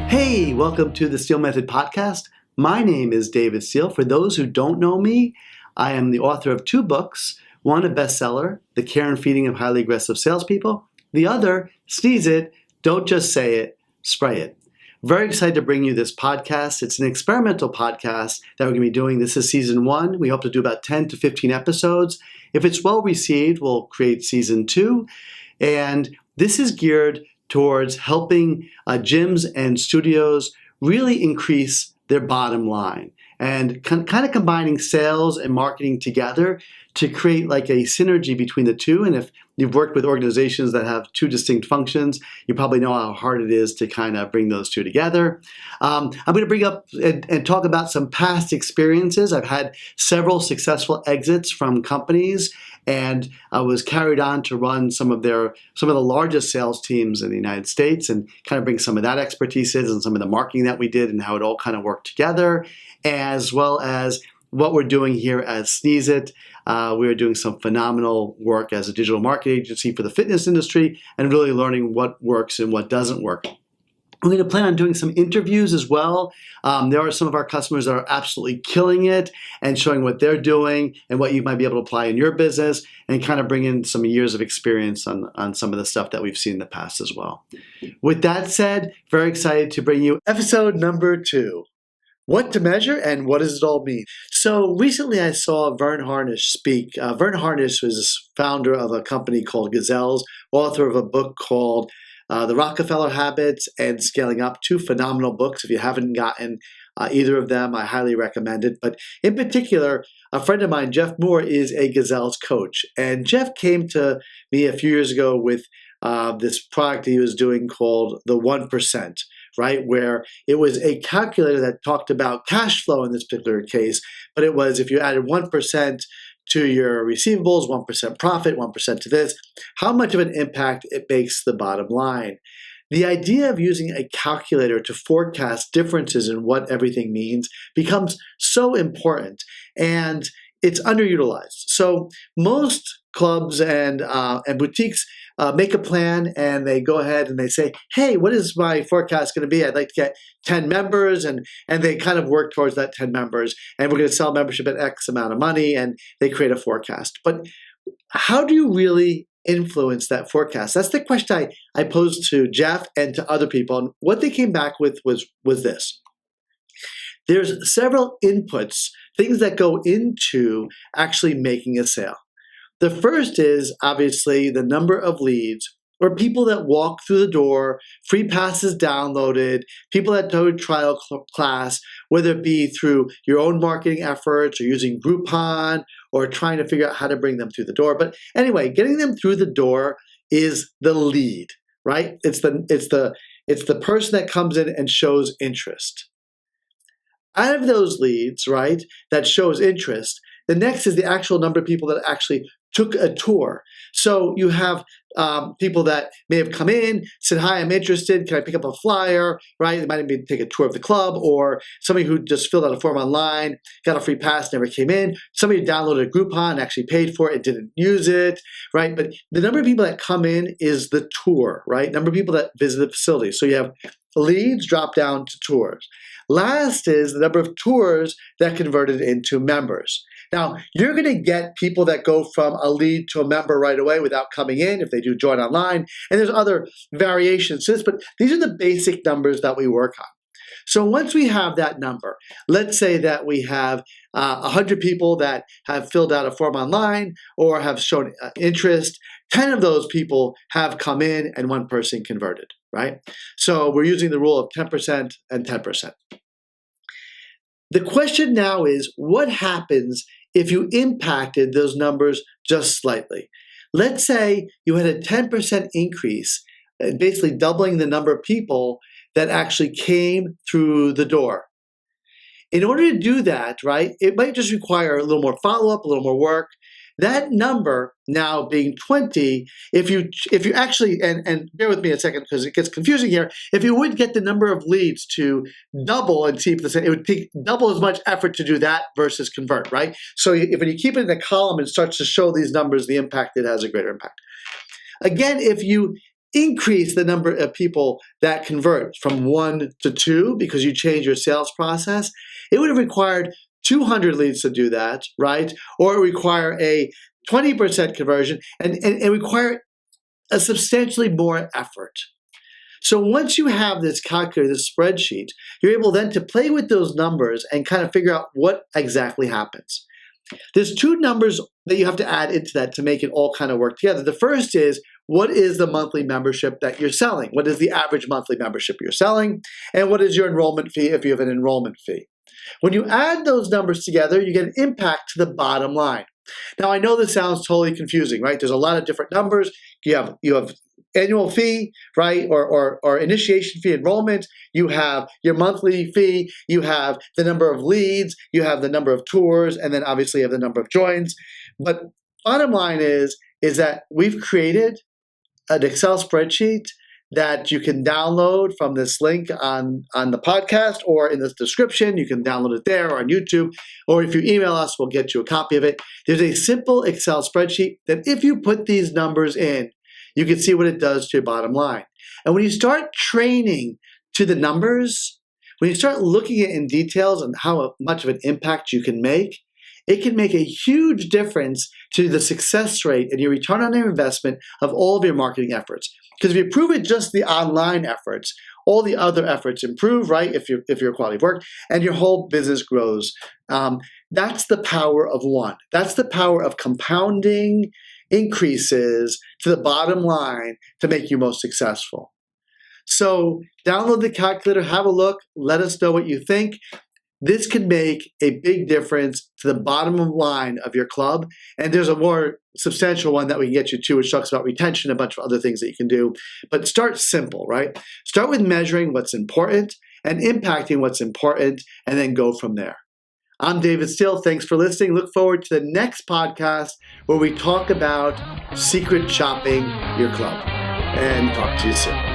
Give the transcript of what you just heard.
Hey, welcome to the Steele Method Podcast. My name is David Steele. For those who don't know me, I am the author of two books. One, a bestseller, The Care and Feeding of Highly Aggressive Salespeople. The other, Sneeze It, Don't Just Say It, Spray It. Very excited to bring you this podcast. It's an experimental podcast that we're going to be doing. This is season 1. We hope to do about 10 to 15 episodes. If it's well received, we'll create season 2. And this is geared towards helping gyms and studios really increase their bottom line and kind of combining sales and marketing together to create like a synergy between the two. And if you've worked with organizations that have two distinct functions, you probably know how hard it is to kind of bring those two together. I'm going to bring up and talk about some past experiences. I've had several successful exits from companies, and I was carried on to run some of the largest sales teams in the United States and kind of bring some of that expertise in and some of the marketing that we did and how it all kind of worked together, as well as what we're doing here at Sneeze It. We're doing some phenomenal work as a digital marketing agency for the fitness industry and really learning what works and what doesn't work. I'm going to plan on doing some interviews as well. There are some of our customers that are absolutely killing it and showing what they're doing and what you might be able to apply in your business and kind of bring in some years of experience on some of the stuff that we've seen in the past as well. With that said, very excited to bring you episode number 2. What to measure and what does it all mean? So recently I saw Verne Harnish speak. Verne Harnish was founder of a company called Gazelles, author of a book called The Rockefeller Habits and Scaling Up. 2 phenomenal books. If you haven't gotten either of them, I highly recommend it. But in particular, a friend of mine, Jeff Moore, is a Gazelles coach. And Jeff came to me a few years ago with this product he was doing called the 1%, right? Where it was a calculator that talked about cash flow in this particular case, but it was if you added 1% to your receivables, 1% profit, 1% to this, how much of an impact it makes the bottom line. The idea of using a calculator to forecast differences in what everything means becomes so important, and it's underutilized. So most clubs and boutiques make a plan and they go ahead and they say, hey, what is my forecast going to be? I'd like to get 10 members, and they kind of work towards that 10 members, and we're going to sell membership at X amount of money, and they create a forecast. But how do you really influence that forecast? That's the question I posed to Jeff and to other people, and what they came back with was this. There's several inputs, things that go into actually making a sale. The first is obviously the number of leads or people that walk through the door, free passes downloaded, people that do a trial class, whether it be through your own marketing efforts or using Groupon or trying to figure out how to bring them through the door. But anyway, getting them through the door is the lead, right? It's the person that comes in and shows interest. Out of those leads, right, that shows interest, the next is the actual number of people that actually took a tour. So you have people that may have come in, said, hi, I'm interested. Can I pick up a flyer, right? They might even take a tour of the club, or somebody who just filled out a form online, got a free pass, never came in. Somebody who downloaded a Groupon, actually paid for it, and didn't use it, right? But the number of people that come in is the tour, right? Number of people that visit the facility. So you have leads drop down to tours. Last is the number of tours that converted into members. Now, you're going to get people that go from a lead to a member right away without coming in if they do join online. And there's other variations to this, but these are the basic numbers that we work on. So once we have that number, let's say that we have 100 people that have filled out a form online or have shown interest. 10 of those people have come in and 1 person converted, right? So we're using the rule of 10% and 10%. The question now is, what happens if you impacted those numbers just slightly? Let's say you had a 10% increase, basically doubling the number of people that actually came through the door. In order to do that, right, it might just require a little more follow-up, a little more work. That number now being 20, if you actually, and bear with me a second because it gets confusing here, if you would get the number of leads to double and see if it would take double as much effort to do that versus convert, right? So when you keep it in a column, it starts to show these numbers, the impact it has a greater impact. Again, if you increase the number of people that convert from 1 to 2 because you change your sales process, it would have required 200 leads to do that, right? Or it would require a 20% conversion and require a substantially more effort. So once you have this calculator, this spreadsheet, you're able then to play with those numbers and kind of figure out what exactly happens. There's two numbers that you have to add into that to make it all kind of work together. The first is, what is the monthly membership that you're selling? What is the average monthly membership you're selling? And what is your enrollment fee if you have an enrollment fee? When you add those numbers together, you get an impact to the bottom line. Now, I know this sounds totally confusing, right? There's a lot of different numbers. You have annual fee, right, or initiation fee enrollment. You have your monthly fee. You have the number of leads. You have the number of tours, and then obviously you have the number of joins. But bottom line is that we've created an Excel spreadsheet that you can download from this link on the podcast or in the description. You can download it there or on YouTube, or if you email us, we'll get you a copy of it. There's a simple Excel spreadsheet that if you put these numbers in, you can see what it does to your bottom line. And when you start training to the numbers, when you start looking at in details and how much of an impact you can make, it can make a huge difference to the success rate and your return on your investment of all of your marketing efforts. Because if you prove it just the online efforts, all the other efforts improve, right? If you're quality of work, and your whole business grows. That's the power of one. That's the power of compounding increases to the bottom line to make you most successful. So download the calculator, have a look, let us know what you think. This can make a big difference to the bottom line of your club. And there's a more substantial one that we can get you to, which talks about retention, a bunch of other things that you can do. But start simple, right? Start with measuring what's important and impacting what's important, and then go from there. I'm David Steele. Thanks for listening. Look forward to the next podcast where we talk about secret shopping your club. And talk to you soon.